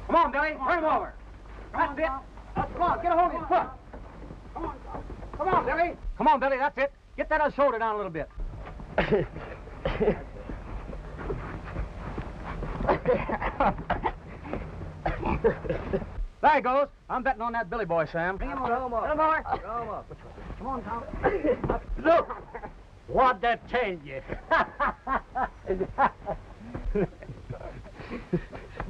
Come on, Billy. Turn him over. That's it. Come on, get a hold of his foot. Come on, Tom. Come on, Billy. Come on, Billy, that's it. Get that other shoulder down a little bit. There he goes. I'm betting on that Billy boy, Sam. Bring him over. Come on. Come on, Tom. Look, what'd that tell you?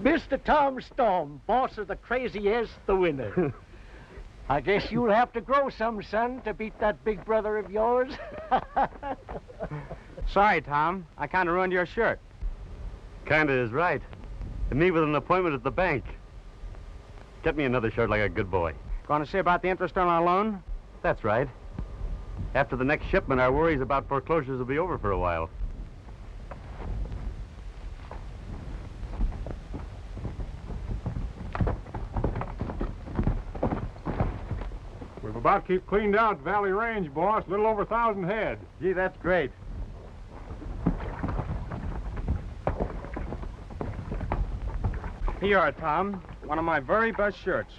Mr. Tom Storm, boss of the crazy-ass, the winner. I guess you'll have to grow some, son, to beat that big brother of yours. Sorry, Tom. I kind of ruined your shirt. Kinda is right. And me with an appointment at the bank. Get me another shirt like a good boy. Going to see about the interest on our loan? That's right. After the next shipment, our worries about foreclosures will be over for a while. We've about keep cleaned out Valley Range, boss. A little over 1,000 head. Gee, that's great. Here you are, Tom. One of my very best shirts.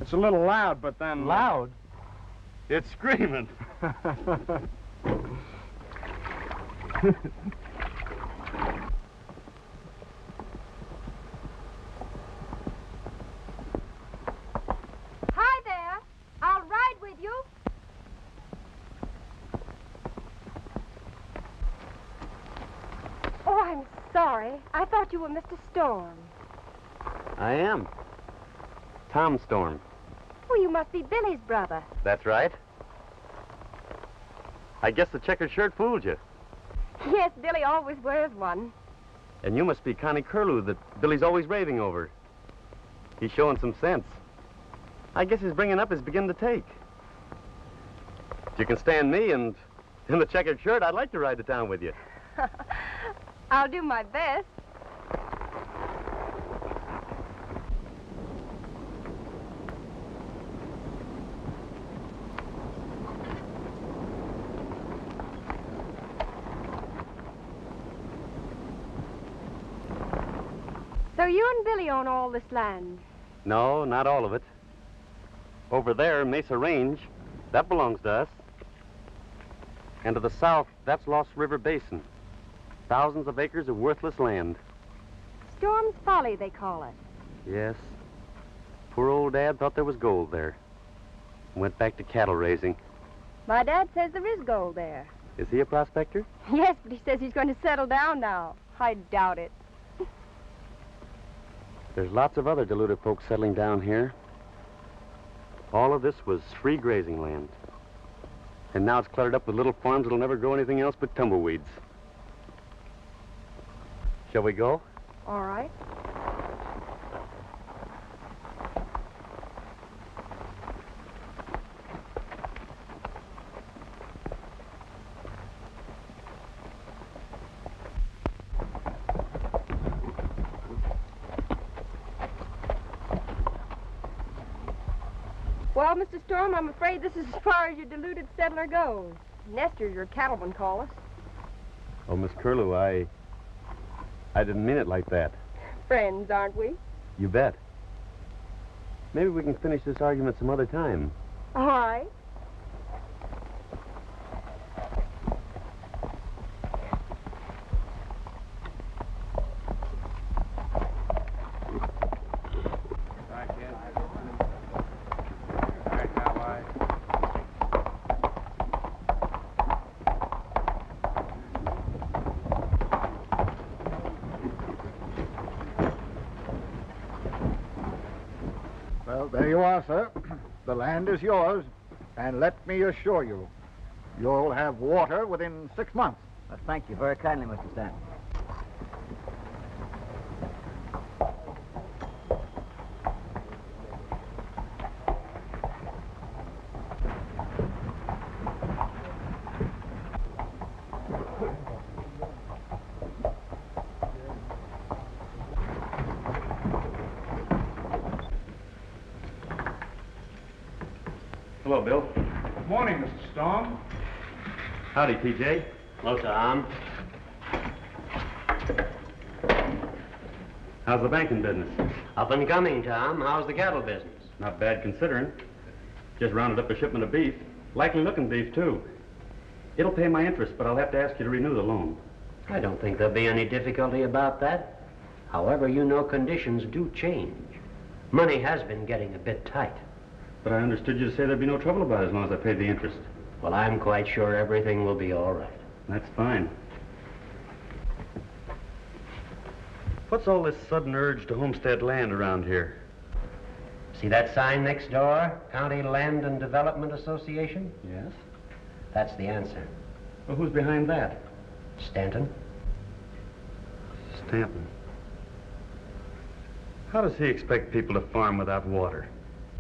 It's a little loud, but then... Loud? It's screaming. Hi there. I'll ride with you. Oh, I'm sorry. I thought you were Mr. Storm. I am. Tom Storm. Oh, you must be Billy's brother. That's right. I guess the checkered shirt fooled you. Yes, Billy always wears one. And you must be Connie Curlew that Billy's always raving over. He's showing some sense. I guess his bringing up is beginning to take. If you can stand me and in the checkered shirt, I'd like to ride to town with you. I'll do my best. So you and Billy own all this land? No, not all of it. Over there, Mesa Range, that belongs to us. And to the south, that's Lost River Basin. Thousands of acres of worthless land. Storm's Folly, they call it. Yes. Poor old Dad thought there was gold there. Went back to cattle raising. My dad says there is gold there. Is he a prospector? Yes, but he says he's going to settle down now. I doubt it. There's lots of other deluded folks settling down here. All of this was free grazing land. And now it's cluttered up with little farms that'll never grow anything else but tumbleweeds. Shall we go? All right. Well, Mr. Storm, I'm afraid this is as far as your deluded settler goes. Nesters, your cattlemen call us. Oh, Miss Curlew, I didn't mean it like that. Friends, aren't we? You bet. Maybe we can finish this argument some other time. All right. Well, there you are, sir. The land is yours, and let me assure you, you'll have water within 6 months. Thank you very kindly, Mr. Stanton. Hello, Bill. Morning, Mr. Storm. Howdy, TJ. Hello, Tom. How's the banking business? Up and coming, Tom. How's the cattle business? Not bad considering. Just rounded up a shipment of beef. Likely looking beef, too. It'll pay my interest, but I'll have to ask you to renew the loan. I don't think there'll be any difficulty about that. However, you know conditions do change. Money has been getting a bit tight. But I understood you to say there'd be no trouble about it as long as I paid the interest. Well, I'm quite sure everything will be all right. That's fine. What's all this sudden urge to homestead land around here? See that sign next door? County Land and Development Association? Yes? That's the answer. Well, who's behind that? Stanton. Stanton. How does he expect people to farm without water?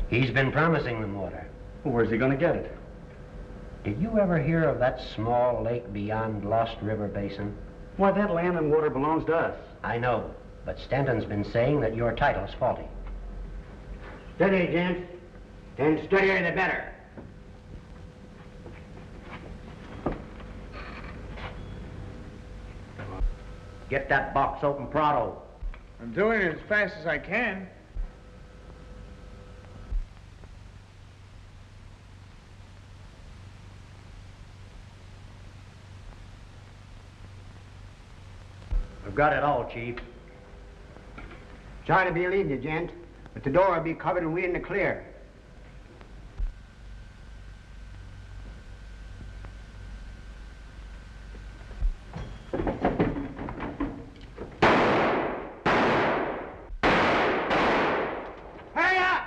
He's been promising them water. Well, where's he going to get it? Did you ever hear of that small lake beyond Lost River Basin? Why, that land and water belongs to us. I know, but Stanton's been saying that your title's faulty. Steady, gents. And steadier the better. Get that box open pronto. I'm doing it as fast as I can. I've got it all, Chief. Sorry to be leaving you, gent, but the door will be covered and we in the clear. Hurry up!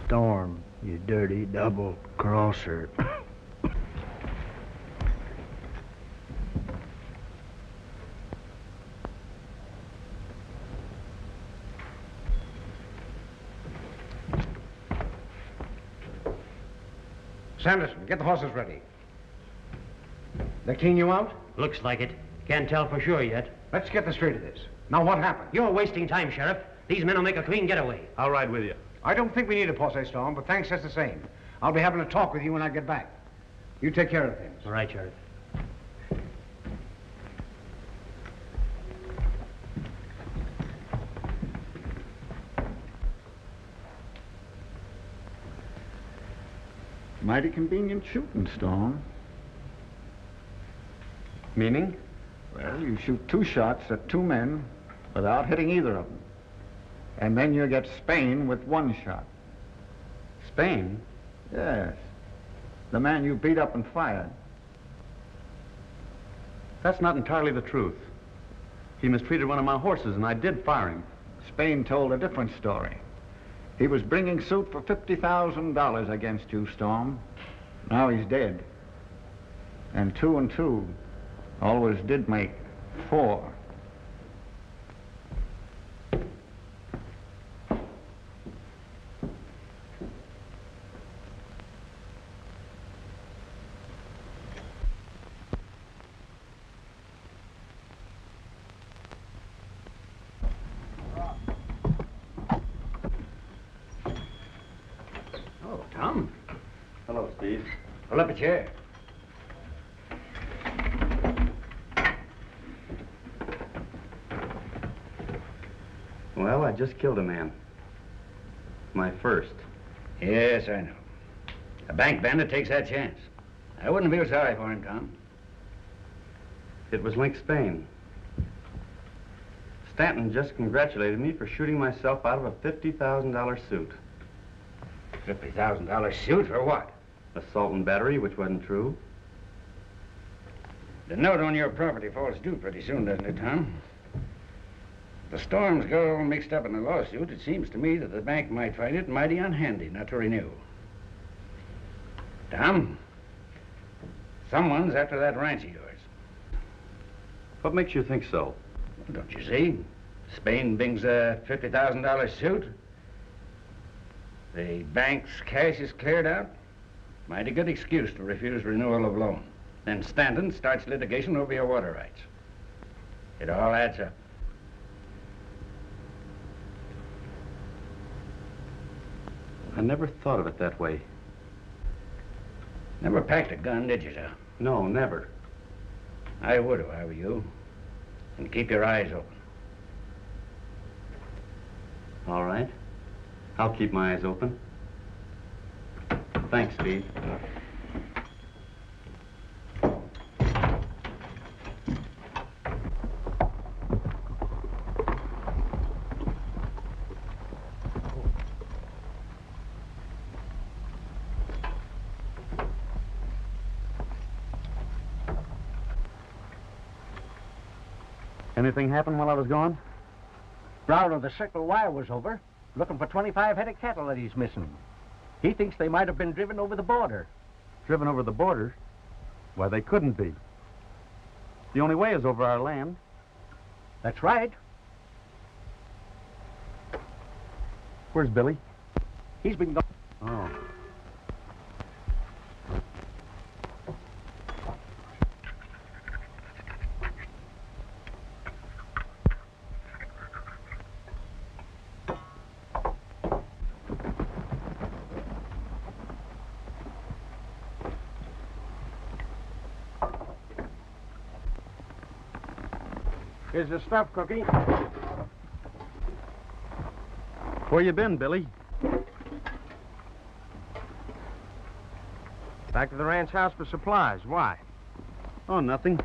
Storm, you dirty double-crosser. Sanderson, get the horses ready. They clean you out? Looks like it. Can't tell for sure yet. Let's get the straight of this. Now, what happened? You're wasting time, Sheriff. These men will make a clean getaway. I'll ride with you. I don't think we need a posse, Storm, but thanks just the same. I'll be having a talk with you when I get back. You take care of things. All right, Sheriff. Mighty convenient shooting, Storm. Meaning? Well, you shoot 2 shots at 2 men without hitting either of them. And then you get Spain with 1 shot. Spain? Yes. The man you beat up and fired. That's not entirely the truth. He mistreated one of my horses, and I did fire him. Spain told a different story. He was bringing suit for $50,000 against you, Storm. Now he's dead. And 2 and 2 always did make 4. Tom? Hello, Steve. Pull up a chair. Well, I just killed a man. My first. Yes, I know. A bank bandit takes that chance. I wouldn't feel sorry for him, Tom. It was Link Spain. Stanton just congratulated me for shooting myself out of a $50,000 suit. $50,000 suit for what? Assault and battery, which wasn't true. The note on your property falls due pretty soon, doesn't it, Tom? If the Storms got all mixed up in the lawsuit, it seems to me that the bank might find it mighty unhandy not to renew. Tom, someone's after that ranch of yours. What makes you think so? Don't you see? Spain brings a $50,000 suit. The bank's cash is cleared out. Mighty good excuse to refuse renewal of loan. Then Stanton starts litigation over your water rights. It all adds up. I never thought of it that way. Never packed a gun, did you, sir? No, never. I would if I were you. And keep your eyes open. All right. I'll keep my eyes open. Thanks, Steve. Anything happen while I was gone? Brown of the Circle Y was over, looking for 25 head of cattle that he's missing. He thinks they might have been driven over the border. Driven over the border? Why, they couldn't be. The only way is over our land. That's right. Where's Billy? He's been gone. Oh. Here's the stuff, Cookie. Where you been, Billy? Back to the ranch house for supplies. Why? Oh, nothing.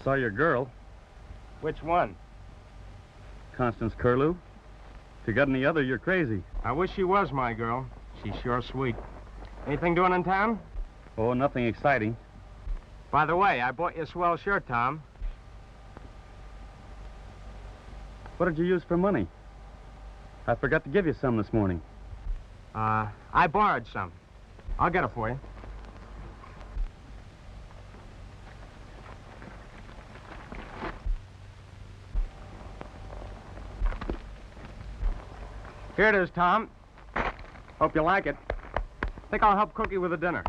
Saw your girl, Which one? Constance Curlew. If you got any other, you're crazy. I wish she was my girl. She's sure sweet. Anything doing in town? Oh, nothing exciting. By the way, I bought you a swell shirt, Tom. What did you use for money? I forgot to give you some this morning. I borrowed some. I'll get it for you. Here it is, Tom. Hope you like it. Think I'll help Cookie with the dinner.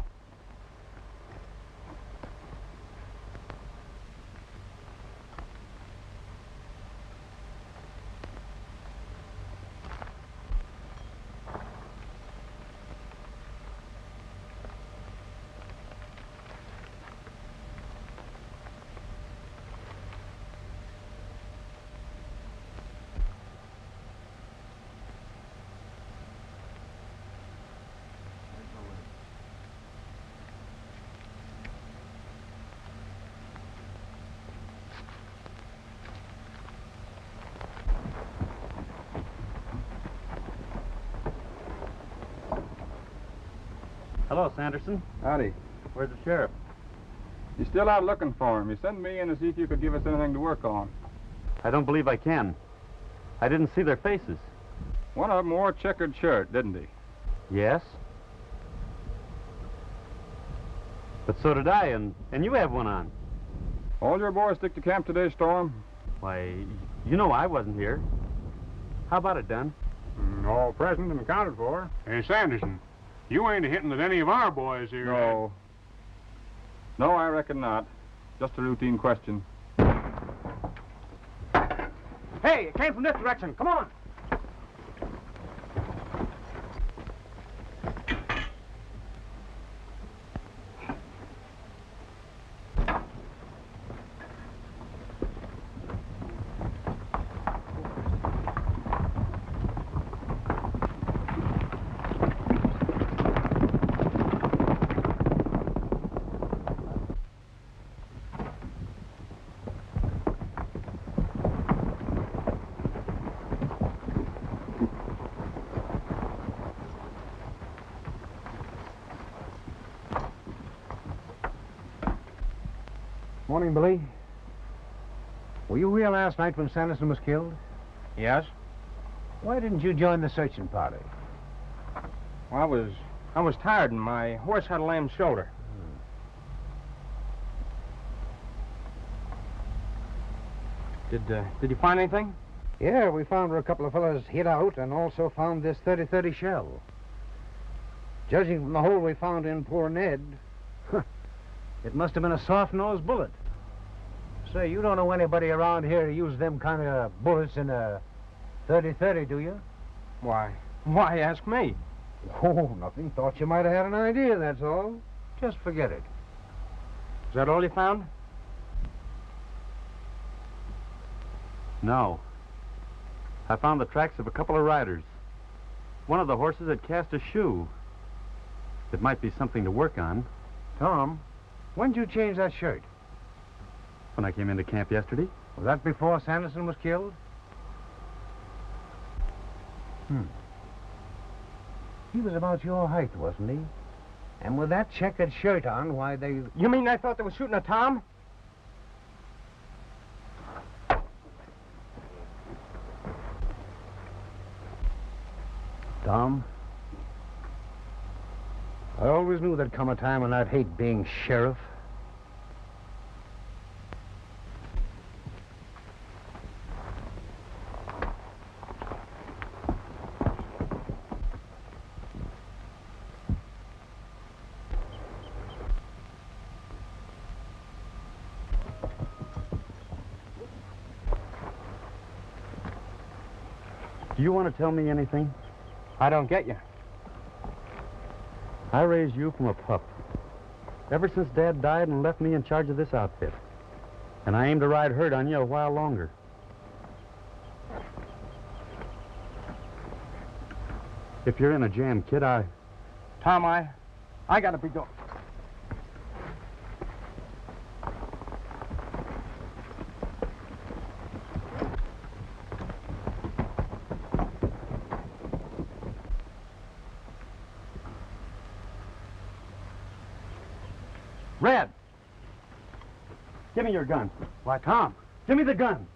Hello, Sanderson. Howdy. Where's the sheriff? You still out looking for him? You sent me in to see if you could give us anything to work on. I don't believe I can. I didn't see their faces. One of them wore a checkered shirt, didn't he? Yes. But so did I, and you have one on. All your boys stick to camp today, Storm? Why, you know I wasn't here. How about it, Dunn? All present and accounted for. Hey, Sanderson, you ain't a-hitting that any of our boys here. No. No, I reckon not. Just a routine question. Hey, it came from this direction. Come on. Morning, Billy. Were you here last night when Sanderson was killed? Yes? Why didn't you join the searching party? Well, I was tired and my horse had a lame shoulder. Did you find anything? Yeah, we found where a couple of fellas hid out and also found this .30-30 shell. Judging from the hole we found in poor Ned, it must have been a soft-nosed bullet. Say, you don't know anybody around here who used them kind of bullets in a .30-30, do you? Why ask me? Oh, nothing. Thought you might have had an idea, that's all. Just forget it. Is that all you found? No. I found the tracks of a couple of riders. One of the horses had cast a shoe. It might be something to work on. Tom, when did you change that shirt? When I came into camp yesterday. Was that before Sanderson was killed? He was about your height, wasn't he? And with that checkered shirt on, why, they... You mean they thought they were shooting at Tom? Tom, I always knew there'd come a time when I'd hate being sheriff. Do you want to tell me anything? I don't get you. I raised you from a pup. Ever since Dad died and left me in charge of this outfit. And I aim to ride herd on you a while longer. If you're in a jam, kid, Tom, I gotta be going. Red! Give me your gun. Why, Tom, Give me the gun.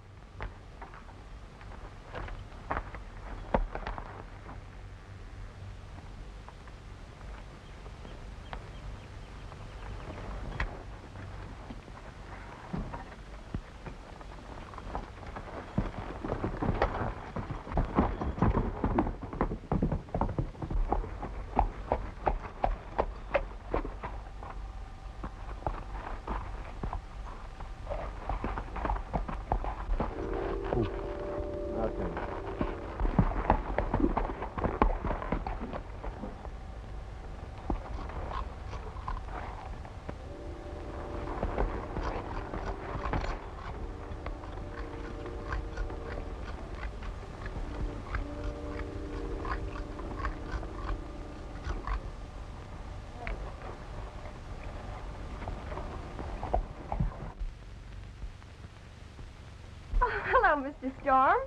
Hello, Mr. Storm.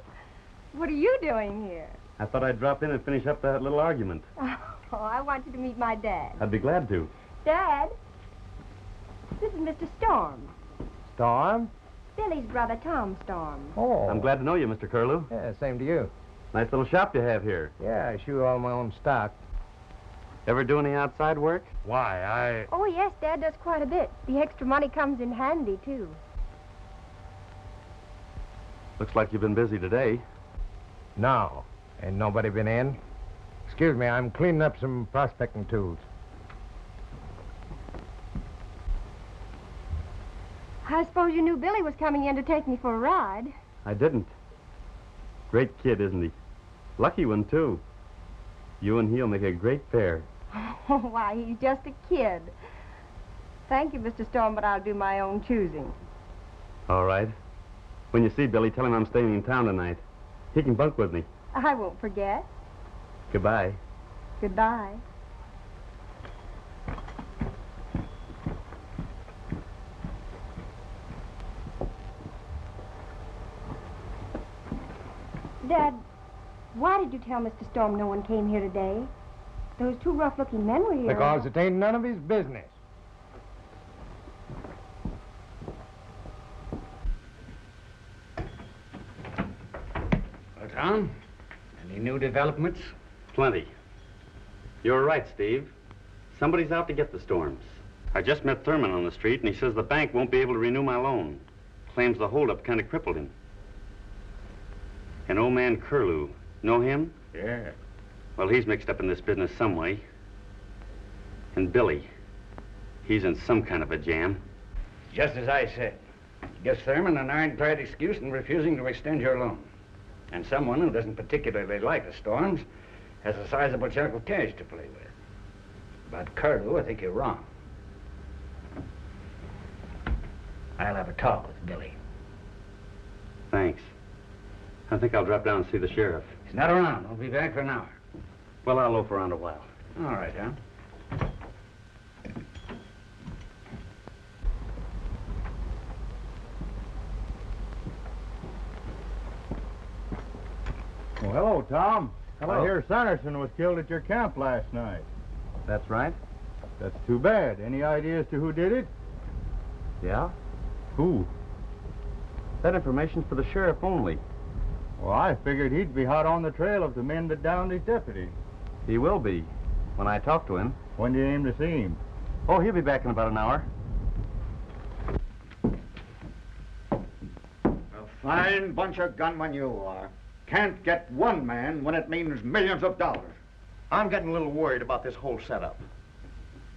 What are you doing here? I thought I'd drop in and finish up that little argument. Oh, I want you to meet my dad. I'd be glad to. Dad, this is Mr. Storm. Storm? Billy's brother, Tom Storm. Oh. I'm glad to know you, Mr. Curlew. Yeah, same to you. Nice little shop you have here. Yeah, I shoot all my own stock. Ever do any outside work? Why, Oh, yes, Dad does quite a bit. The extra money comes in handy, too. Looks like you've been busy today. No. Ain't nobody been in? Excuse me, I'm cleaning up some prospecting tools. I suppose you knew Billy was coming in to take me for a ride. I didn't. Great kid, isn't he? Lucky one, too. You and he'll make a great pair. Oh, why, he's just a kid. Thank you, Mr. Storm, but I'll do my own choosing. All right. When you see Billy, tell him I'm staying in town tonight. He can bunk with me. I won't forget. Goodbye. Goodbye. Dad, why did you tell Mr. Storm no one came here today? Those two rough-looking men were here. Because it ain't none of his business. Tom? Any new developments? Plenty. You're right, Steve. Somebody's out to get the Storms. I just met Thurman on the street, and he says the bank won't be able to renew my loan. Claims the holdup kind of crippled him. And old man Curlew, know him? Yeah. Well, he's mixed up in this business some way. And Billy, he's in some kind of a jam. Just as I said. Gives Thurman an ironclad excuse in refusing to extend your loan. And someone who doesn't particularly like the Storms has a sizable chunk of cash to play with. About Curlew, I think you're wrong. I'll have a talk with Billy. Thanks. I think I'll drop down and see the sheriff. He's not around. I'll be back for an hour. Well, I'll loaf around a while. All right, huh? Well, hello, Tom. I hear Sanderson was killed at your camp last night. That's right. That's too bad. Any idea as to who did it? Yeah? Who? That information's for the sheriff only. Well, I figured he'd be hot on the trail of the men that downed his deputy. He will be, when I talk to him. When do you aim to see him? Oh, he'll be back in about an hour. A fine bunch of gunmen you are. Can't get one man when it means millions of dollars. I'm getting a little worried about this whole setup.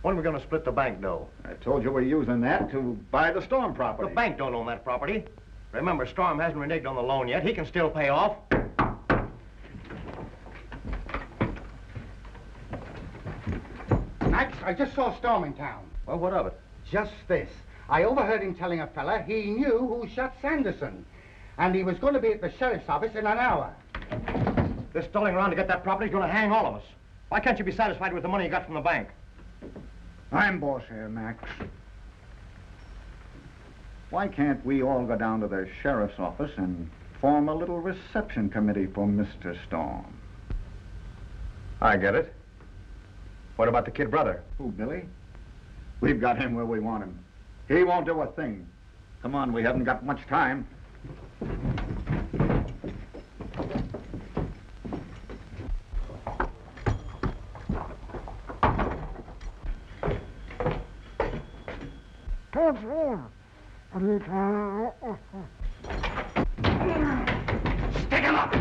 When are we going to split the bank dough? I told you we're using that to buy the Storm property. The bank don't own that property. Remember, Storm hasn't reneged on the loan yet. He can still pay off. Max, I just saw Storm in town. Well, what of it? Just this. I overheard him telling a fella he knew who shot Sanderson. And he was going to be at the sheriff's office in an hour. This stalling around to get that property is going to hang all of us. Why can't you be satisfied with the money you got from the bank? I'm boss here, Max. Why can't we all go down to the sheriff's office and form a little reception committee for Mr. Storm? I get it. What about the kid brother? Who, Billy? We've got him where we want him. He won't do a thing. Come on, we haven't got much time. Stick him up!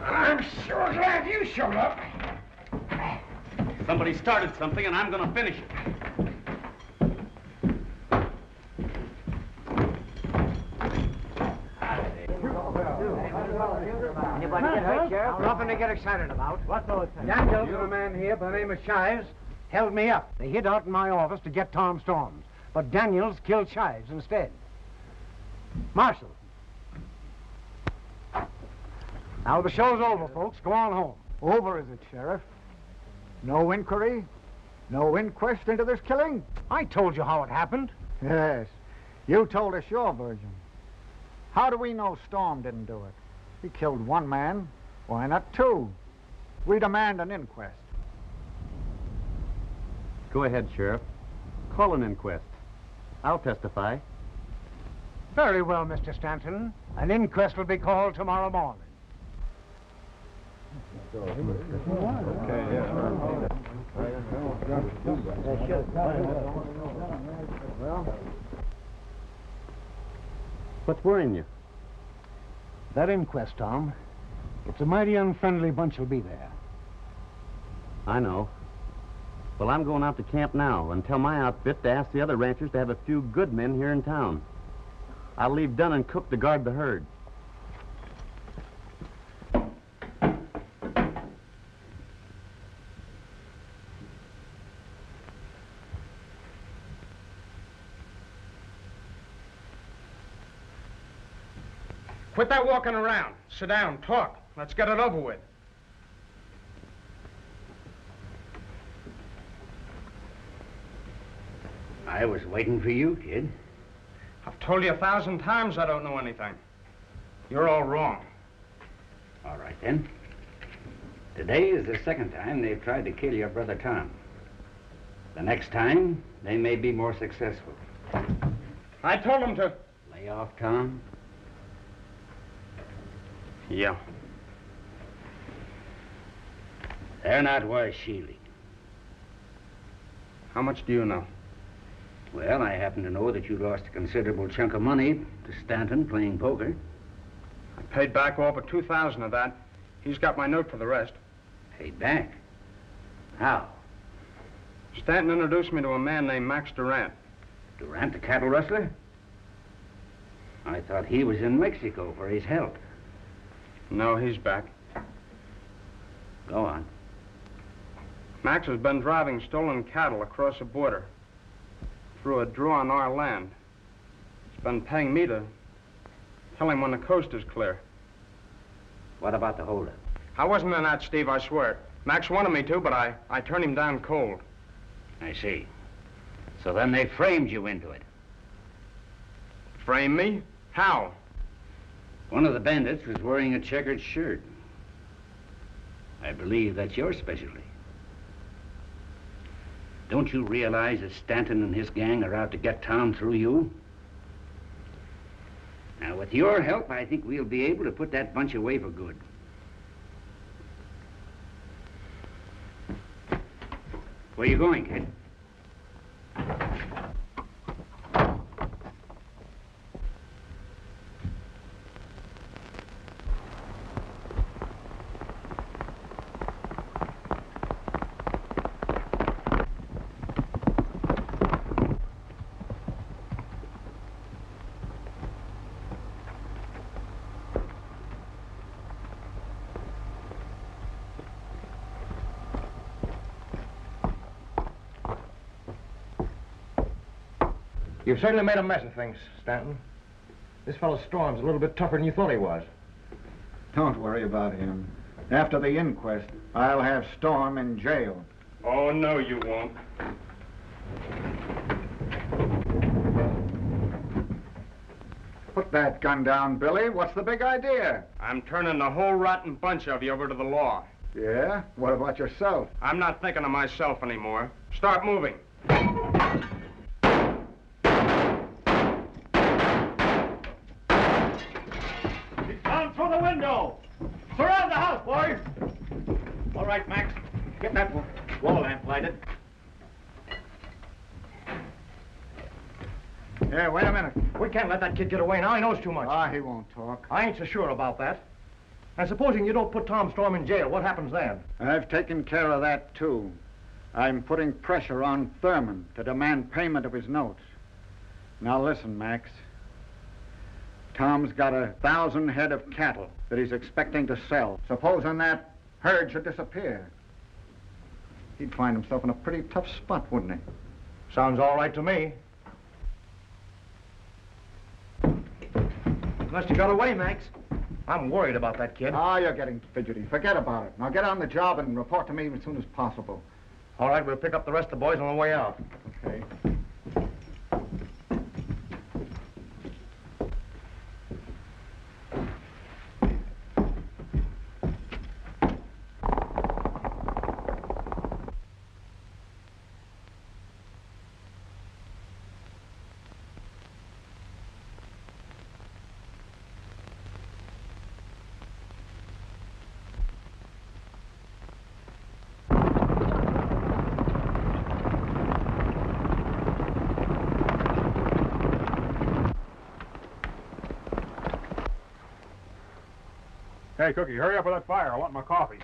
I'm sure glad you showed up. Somebody started something, and I'm going to finish it. Anybody get hurt, Sheriff? Nothing to get excited about. What's all this? Daniels and a man here by the name of Shives held me up. They hid out in my office to get Tom Storms, but Daniels killed Shives instead. Marshal. Now the show's over, folks. Go on home. Over, is it, Sheriff? No inquiry? No inquest into this killing? I told you how it happened. Yes. You told us your version. How do we know Storm didn't do it? He killed one man. Why not two? We demand an inquest. Go ahead, Sheriff. Call an inquest. I'll testify. Very well, Mr. Stanton. An inquest will be called tomorrow morning. What's worrying you? That inquest, Tom. It's a mighty unfriendly bunch will be there. I know. Well, I'm going out to camp now and tell my outfit to ask the other ranchers to have a few good men here in town. I'll leave Dunham and Cook to guard the herd. Quit that walking around. Sit down, talk. Let's get it over with. I was waiting for you, kid. I've told you 1,000 times I don't know anything. You're all wrong. All right, then. Today is the second time they've tried to kill your brother Tom. The next time, they may be more successful. I told them to... Lay off, Tom. Yeah. They're not worth shielding. How much do you know? Well, I happen to know that you lost a considerable chunk of money to Stanton playing poker. I paid back all but $2,000 of that. He's got my note for the rest. Paid back? How? Stanton introduced me to a man named Max Durant. Durant, the cattle rustler? I thought he was in Mexico for his help. No, he's back. Go on. Max has been driving stolen cattle across the border through a draw on our land. He's been paying me to tell him when the coast is clear. What about the holdup? I wasn't in that, Steve, I swear. Max wanted me to, but I turned him down cold. I see. So then they framed you into it. Frame me? How? One of the bandits was wearing a checkered shirt. I believe that's your specialty. Don't you realize that Stanton and his gang are out to get Tom through you? Now, with your help, I think we'll be able to put that bunch away for good. Where you going, kid? You've certainly made a mess of things, Stanton. This fellow Storm's a little bit tougher than you thought he was. Don't worry about him. After the inquest, I'll have Storm in jail. Oh, no, you won't. Put that gun down, Billy. What's the big idea? I'm turning the whole rotten bunch of you over to the law. Yeah? What about yourself? I'm not thinking of myself anymore. Start moving. Through the window! Surround the house, boys! All right, Max. Get that wall lamp lighted. Yeah, wait a minute. We can't let that kid get away now. He knows too much. Ah, he won't talk. I ain't so sure about that. And supposing you don't put Tom Storm in jail, what happens then? I've taken care of that, too. I'm putting pressure on Thurman to demand payment of his notes. Now listen, Max. Tom's got 1,000 head of cattle that he's expecting to sell. Supposing that herd should disappear, he'd find himself in a pretty tough spot, wouldn't he? Sounds all right to me. Unless you got away, Max. I'm worried about that kid. Ah, you're getting fidgety. Forget about it. Now get on the job and report to me as soon as possible. All right, we'll pick up the rest of the boys on the way out. Okay. Hey, Cookie, hurry up with that fire. I want my coffee.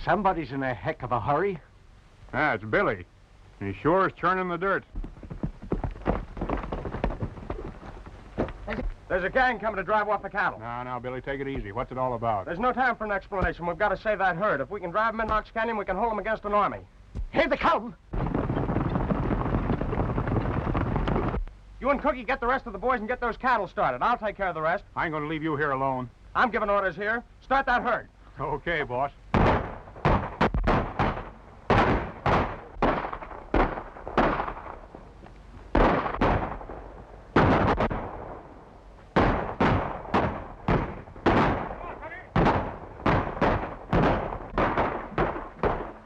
Somebody's in a heck of a hurry. Ah, it's Billy. He sure is churning the dirt. There's a gang coming to drive off the cattle. Now, Billy, take it easy. What's it all about? There's no time for an explanation. We've got to save that herd. If we can drive them in Knox Canyon, we can hold them against an army. Here they come! You and Cookie get the rest of the boys and get those cattle started. I'll take care of the rest. I ain't gonna leave you here alone. I'm giving orders here. Start that herd. Okay, boss.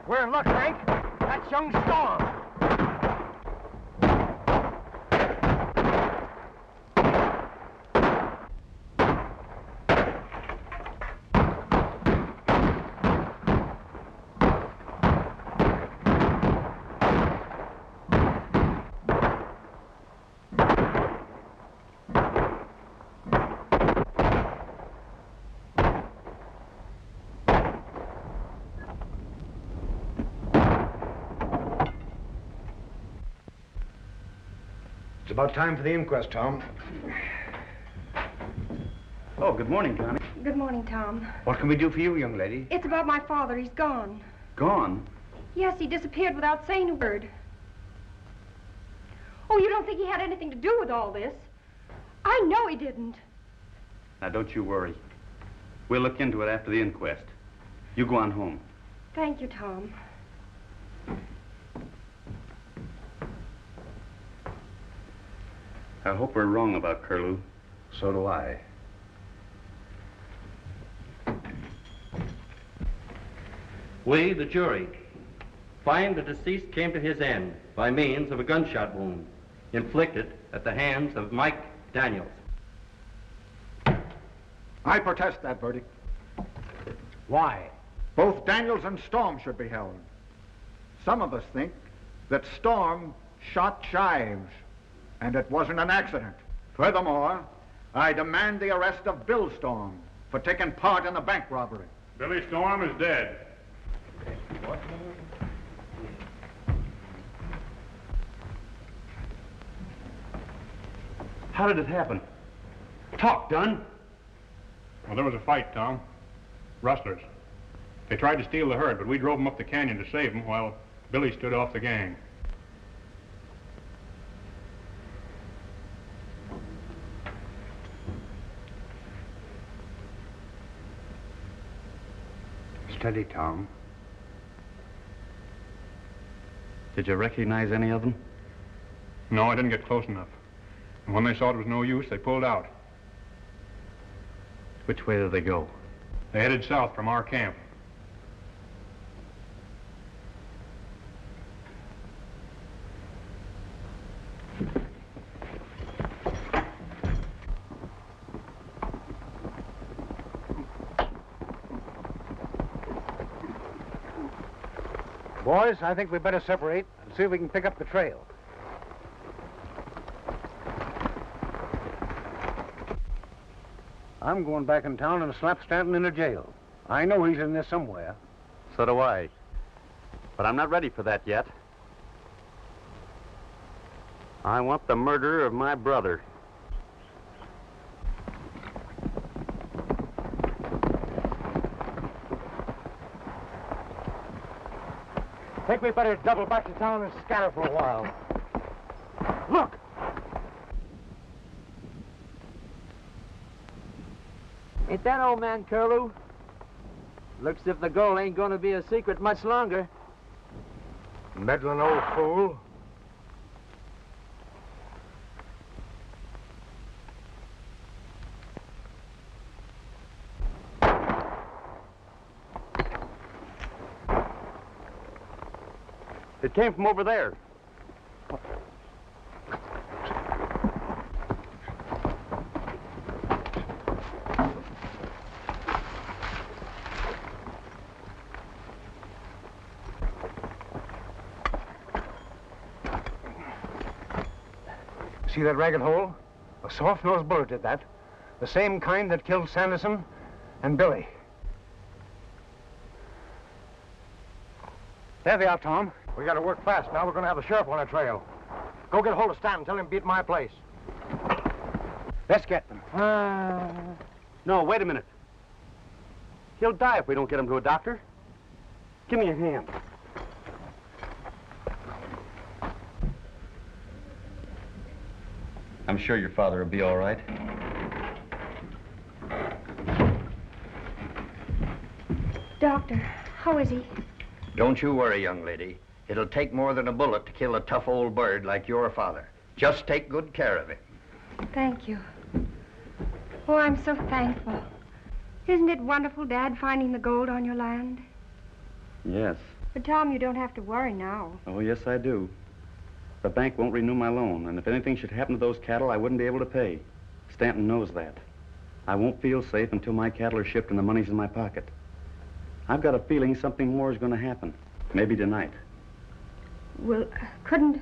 We're in luck, Hank. That's young Storm. It's about time for the inquest, Tom. Oh, good morning, Connie. Good morning, Tom. What can we do for you, young lady? It's about my father. He's gone. Gone? Yes, he disappeared without saying a word. Oh, you don't think he had anything to do with all this? I know he didn't. Now, don't you worry. We'll look into it after the inquest. You go on home. Thank you, Tom. I hope we're wrong about Curlew. So do I. We, the jury, find the deceased came to his end by means of a gunshot wound inflicted at the hands of Mike Daniels. I protest that verdict. Why? Both Daniels and Storm should be held. Some of us think that Storm shot Shives, and it wasn't an accident. Furthermore, I demand the arrest of Bill Storm for taking part in the bank robbery. Billy Storm is dead. How did it happen? Talk, Dunn. Well, there was a fight, Tom. Rustlers. They tried to steal the herd, but we drove them up the canyon to save them while Billy stood off the gang. Steady, Tom. Did you recognize any of them? No, I didn't get close enough. And when they saw it was no use, they pulled out. Which way did they go? They headed south from our camp. Boys, I think we better separate and see if we can pick up the trail. I'm going back in town and slap Stanton in a jail. I know he's in there somewhere. So do I. But I'm not ready for that yet. I want the murderer of my brother. I think we better double back to town and scatter for a while. Look! Ain't that old man Curlew? Looks as if the goal ain't gonna be a secret much longer. Meddling old fool. It came from over there. See that ragged hole? A soft-nosed bullet did that. The same kind that killed Sanderson and Billy. There they are, Tom. We gotta work fast. Now we're gonna have the sheriff on our trail. Go get a hold of Stanton. Tell him to be at my place. Let's get them. No, wait a minute. He'll die if we don't get him to a doctor. Give me a hand. I'm sure your father will be all right. Doctor, how is he? Don't you worry, young lady. It'll take more than a bullet to kill a tough old bird like your father. Just take good care of him. Thank you. Oh, I'm so thankful. Isn't it wonderful, Dad, finding the gold on your land? Yes. But, Tom, you don't have to worry now. Oh, yes, I do. The bank won't renew my loan, and if anything should happen to those cattle, I wouldn't be able to pay. Stanton knows that. I won't feel safe until my cattle are shipped and the money's in my pocket. I've got a feeling something more is going to happen. Maybe tonight. Well, couldn't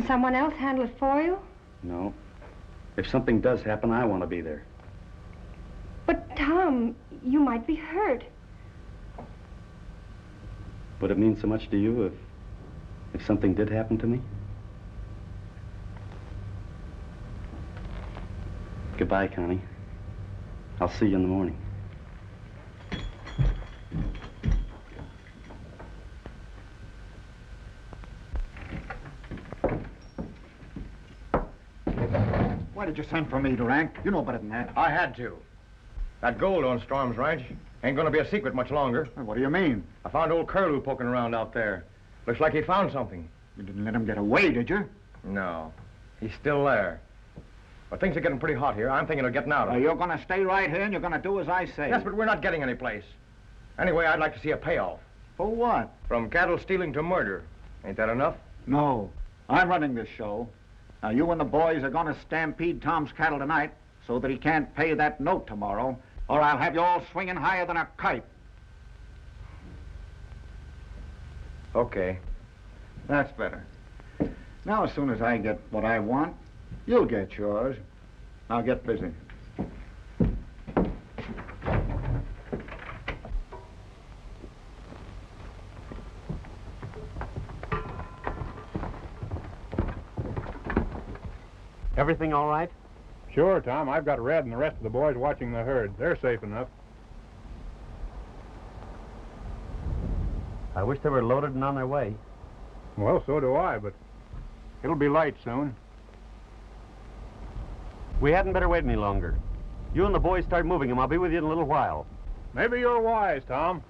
someone else handle it for you? No. If something does happen, I want to be there. But, Tom, you might be hurt. Would it mean so much to you if something did happen to me? Goodbye, Connie. I'll see you in the morning. Why did you send for me, Durant? You know better than that. I had to. That gold on Storm's ranch ain't gonna be a secret much longer. What do you mean? I found old Curlew poking around out there. Looks like he found something. You didn't let him get away, did you? No. He's still there. But things are getting pretty hot here. I'm thinking of getting out of it. You're gonna stay right here and you're gonna do as I say. Yes, but we're not getting any place. Anyway, I'd like to see a payoff. For what? From cattle stealing to murder. Ain't that enough? No. I'm running this show. Now, you and the boys are gonna stampede Tom's cattle tonight so that he can't pay that note tomorrow, or I'll have you all swinging higher than a kite. Okay. That's better. Now, as soon as I get what I want, you'll get yours. Now, get busy. Everything all right? Sure, Tom. I've got Red and the rest of the boys watching the herd. They're safe enough. I wish they were loaded and on their way. Well, so do I, but it'll be light soon. We hadn't better wait any longer. You and the boys start moving them. I'll be with you in a little while. Maybe you're wise, Tom.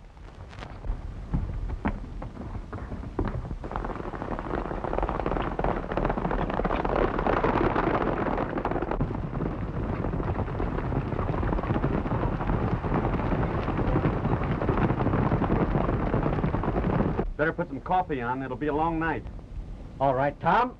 Better put some coffee on. It'll be a long night. All right, Tom.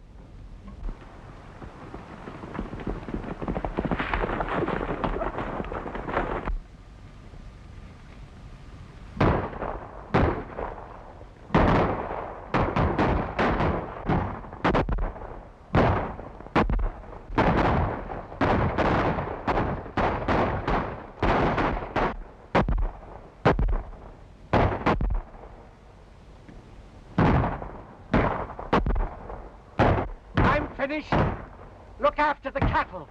Finished. Look after the cattle.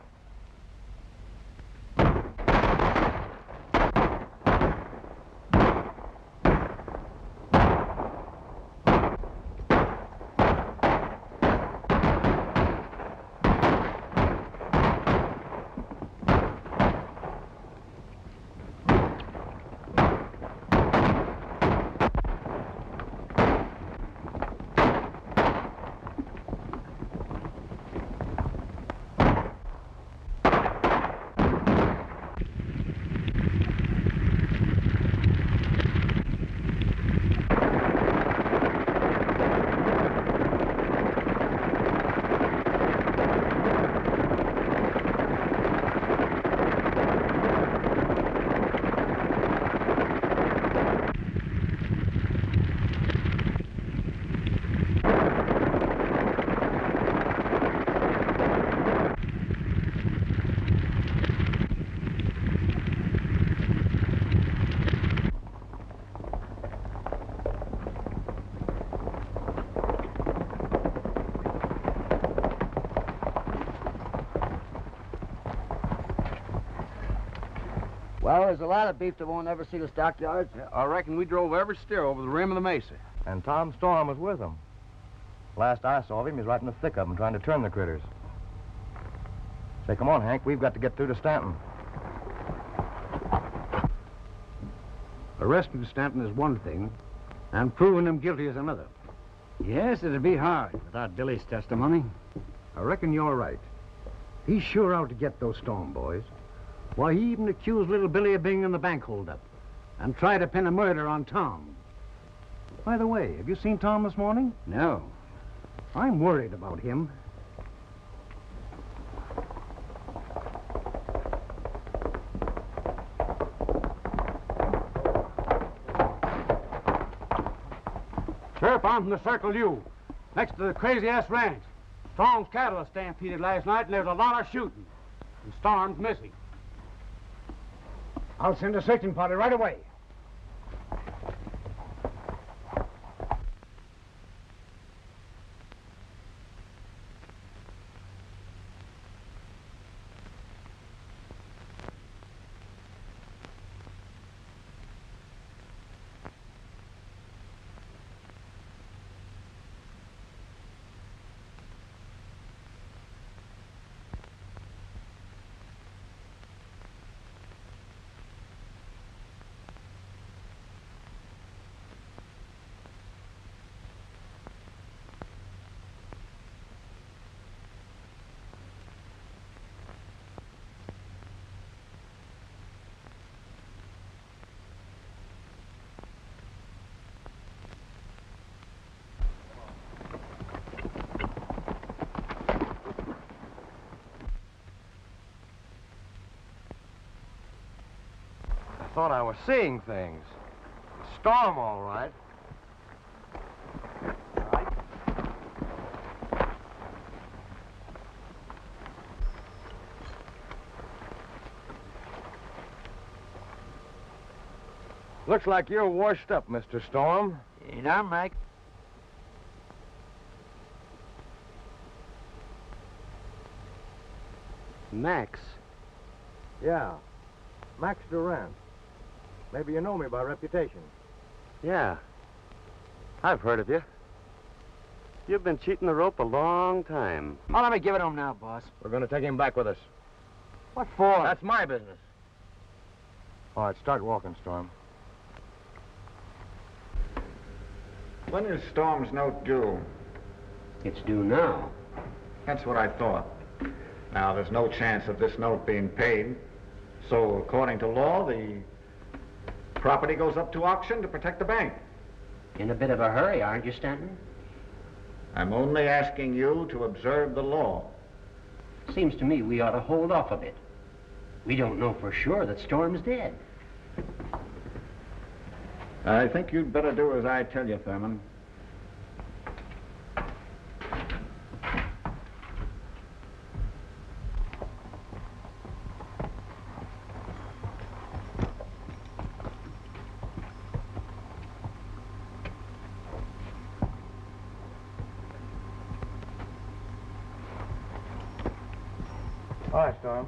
Well, there's a lot of beef that won't ever see the stockyards. Yeah, I reckon we drove every steer over the rim of the mesa. And Tom Storm was with them. Last I saw of him, he was right in the thick of them trying to turn the critters. Say, come on, Hank. We've got to get through to Stanton. Arresting Stanton is one thing, and proving him guilty is another. Yes, it'd be hard without Billy's testimony. I reckon you're right. He's sure out to get those Storm boys. Why, he even accused little Billy of being in the bank holdup and tried to pin a murder on Tom. By the way, have you seen Tom this morning? No. I'm worried about him. Sheriff, I'm from the Circle U, next to the crazy-ass ranch. Storm's cattle are stampeded last night, and there's a lot of shooting. And Storm's missing. I'll send a searching party right away. I thought I was seeing things. Storm, all right. Looks like you're washed up, Mr. Storm. Ain't I, Mike? Max? Yeah, Max Durant. Maybe you know me by reputation. Yeah. I've heard of you. You've been cheating the rope a long time. Oh, let me give it to him now, boss. We're going to take him back with us. What for? That's my business. All right, start walking, Storm. When is Storm's note due? It's due now. That's what I thought. Now, there's no chance of this note being paid. So, according to law, the property goes up to auction to protect the bank. In a bit of a hurry, aren't you, Stanton? I'm only asking you to observe the law. Seems to me we ought to hold off a bit. We don't know for sure that Storm's dead. I think you'd better do as I tell you, Thurman. All right, Storm.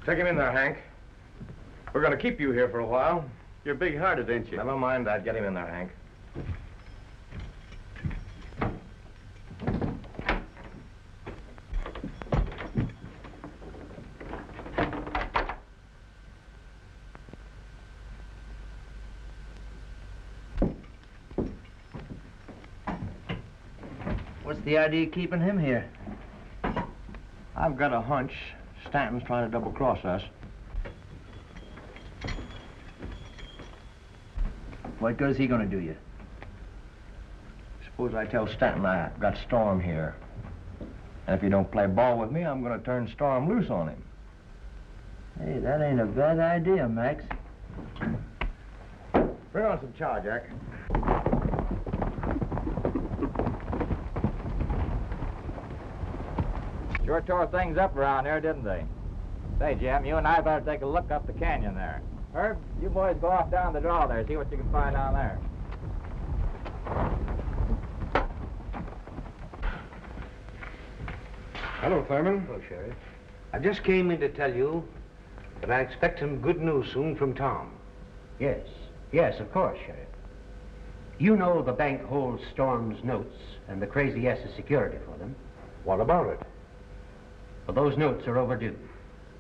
Take him in there, Hank. We're going to keep you here for a while. You're big-hearted, ain't you? Never mind that. Get him in there, Hank. What's the idea of keeping him here? I've got a hunch Stanton's trying to double-cross us. What good is he going to do you? Suppose I tell Stanton I've got Storm here. And if he don't play ball with me, I'm going to turn Storm loose on him. Hey, that ain't a bad idea, Max. Bring on some chow, Jack. Sure tore things up around here, didn't they? Say, Jim, you and I better take a look up the canyon there. Herb, you boys go off down the draw there, see what you can find down there. Hello, Thurman. Hello, Sheriff. I just came in to tell you that I expect some good news soon from Tom. Yes. Yes, of course, Sheriff. You know the bank holds Storm's notes, and the Crazy S is security for them. What about it? Well, those notes are overdue.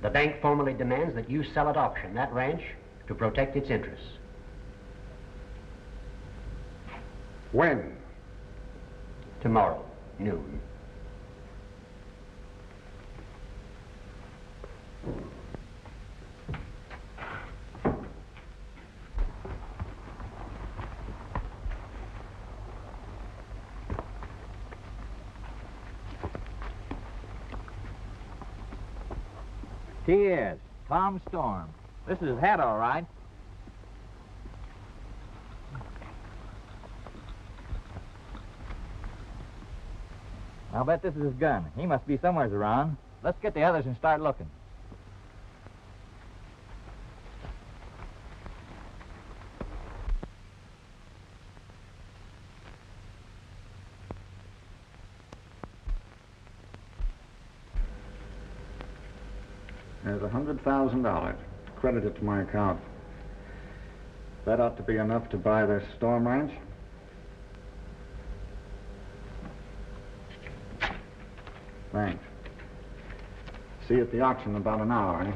The bank formally demands that you sell at auction that ranch to protect its interests. When? Tomorrow, noon. T.S. Tom Storm. This is his hat, all right. I'll bet this is his gun. He must be somewhere around. Let's get the others and start looking. There's $100,000 credited to my account. That ought to be enough to buy this Storm Ranch. Thanks. See you at the auction in about an hour, eh?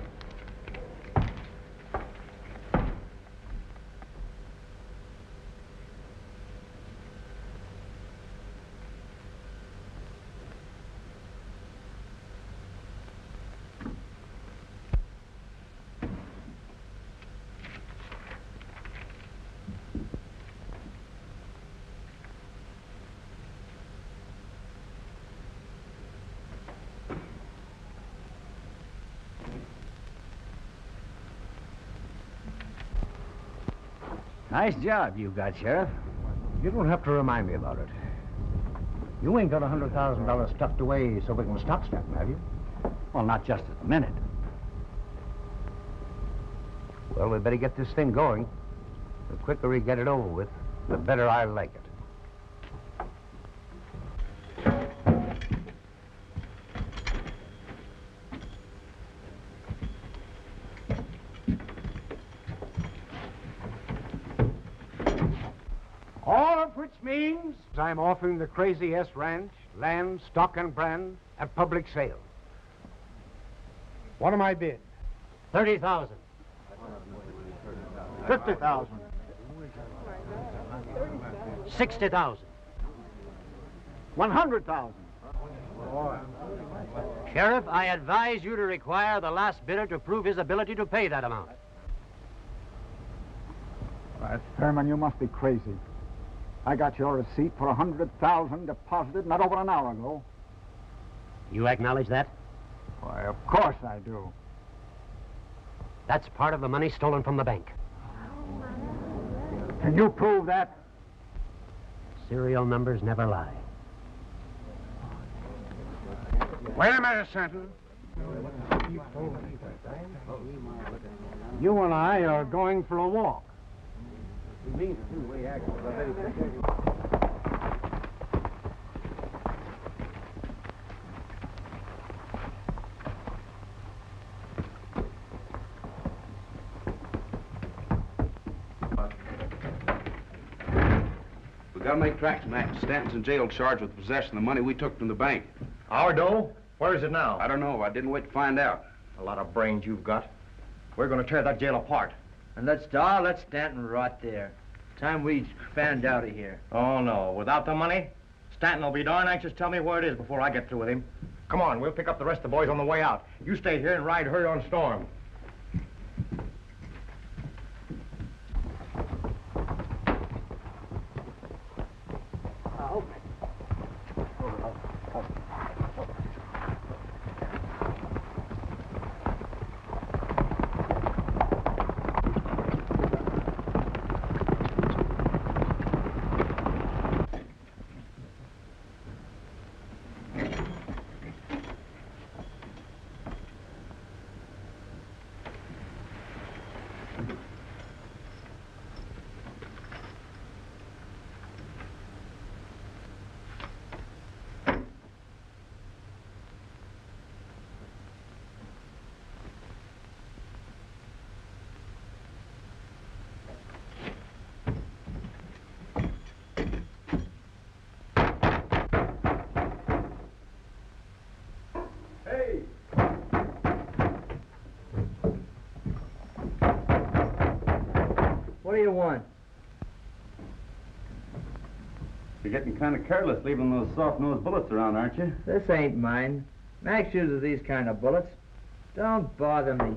Nice job you got, Sheriff. You don't have to remind me about it. You ain't got $100,000 stuffed away so we can stop Stanton, have you? Well, not just at the minute. Well, we better get this thing going. The quicker we get it over with, the better I like it. All of which means I'm offering the Crazy S Ranch, land, stock, and brand at public sale. What am I bid? 30,000. 50,000. 60,000. 100,000. Sheriff, I advise you to require the last bidder to prove his ability to pay that amount. Thurman, you must be crazy. I got your receipt for 100,000 deposited not over an hour ago. You acknowledge that? Why, of course I do. That's part of the money stolen from the bank. Can you prove that? Serial numbers never lie. Wait a minute, Stanton. You and I are going for a walk. We gotta make tracks, Max. Stanton's in jail charged with possession of the money we took from the bank. Our dough? Where is it now? I don't know. I didn't wait to find out. A lot of brains you've got. We're gonna tear that jail apart. And let Stanton rot there. Time we fanned out of here. Oh, no. Without the money, Stanton will be darn anxious to tell me where it is before I get through with him. Come on, we'll pick up the rest of the boys on the way out. You stay here and ride her on Storm. do you want? You're getting kind of careless leaving those soft-nosed bullets around, aren't you? This ain't mine. Max uses these kind of bullets. Don't bother me.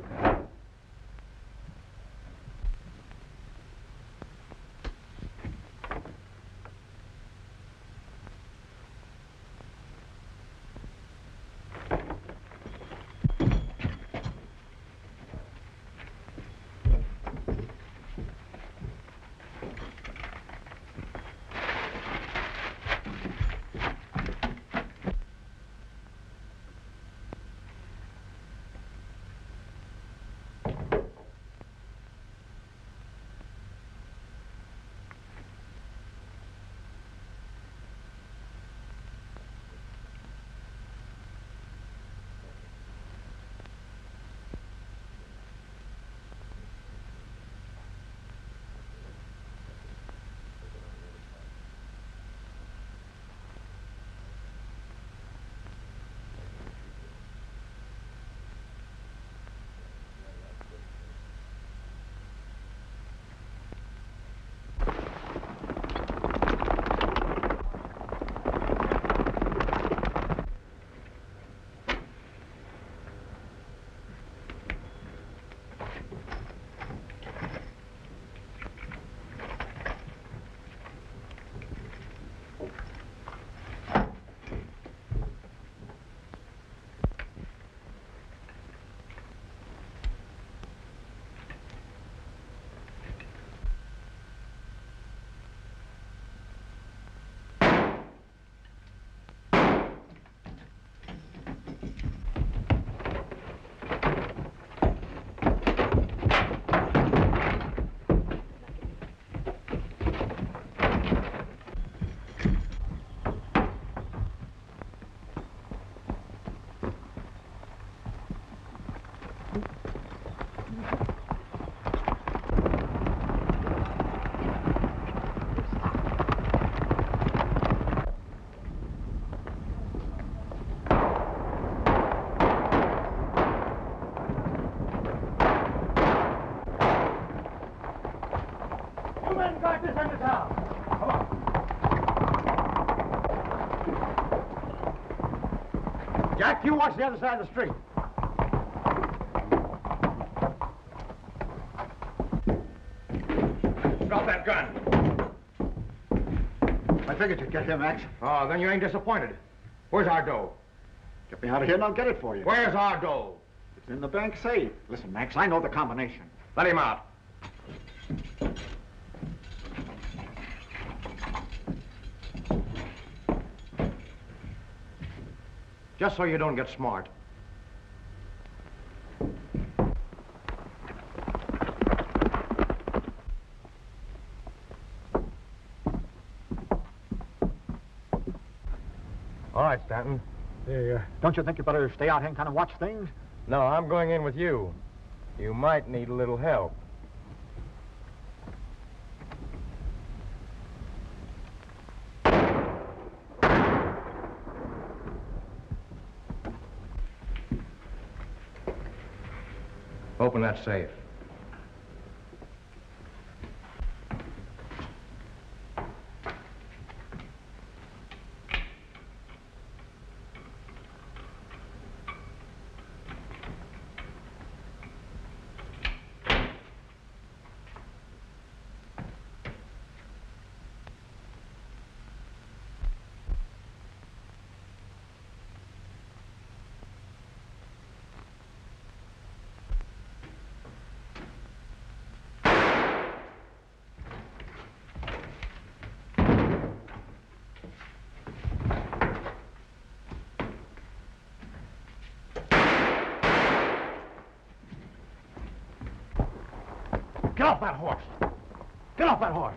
Jack, you watch the other side of the street. Drop that gun. I figured you'd get here, Max. Oh, then you ain't disappointed. Where's our dough? Get me out of here and I'll get it for you. Where's our dough? It's in the bank safe. Listen, Max, I know the combination. Let him out. Just so you don't get smart. All right, Stanton. Hey, don't you think you better stay out here and kind of watch things? No, I'm going in with you. You might need a little help. Open that safe. Get off that horse! Get off that horse!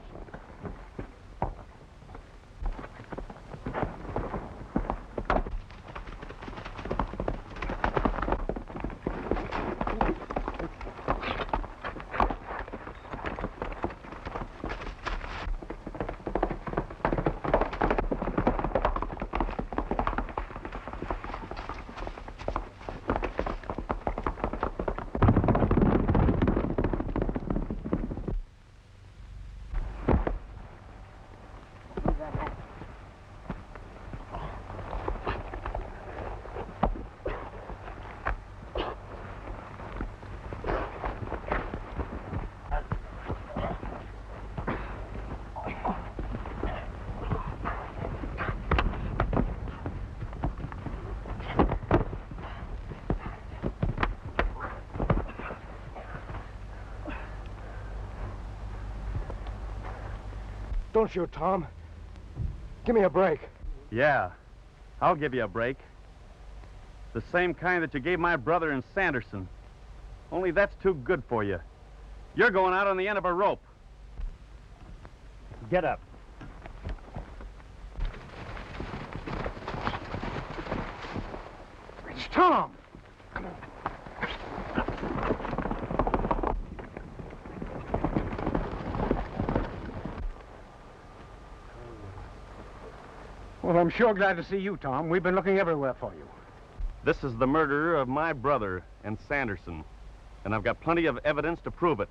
Don't shoot, Tom. Give me a break. Yeah, I'll give you a break. The same kind that you gave my brother and Sanderson. Only that's too good for you. You're going out on the end of a rope. Get up. It's Tom. Well, I'm sure glad to see you, Tom. We've been looking everywhere for you. This is the murder of my brother and Sanderson, and I've got plenty of evidence to prove it.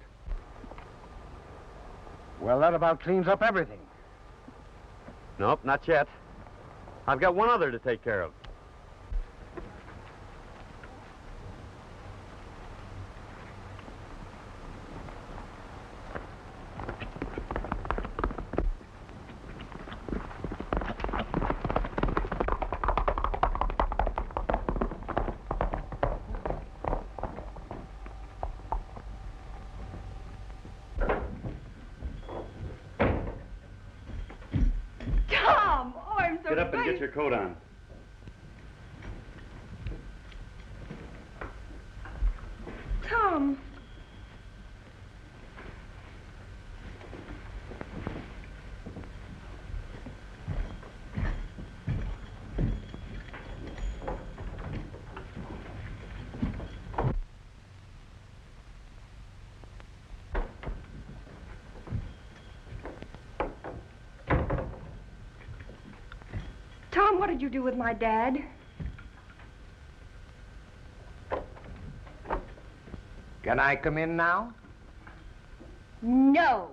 Well, that about cleans up everything. Nope, not yet. I've got one other to take care of. Tom! Oh, I'm so Get up and frightened. get your coat on. Tom. Tom, what did you do with my dad? Can I come in now? No.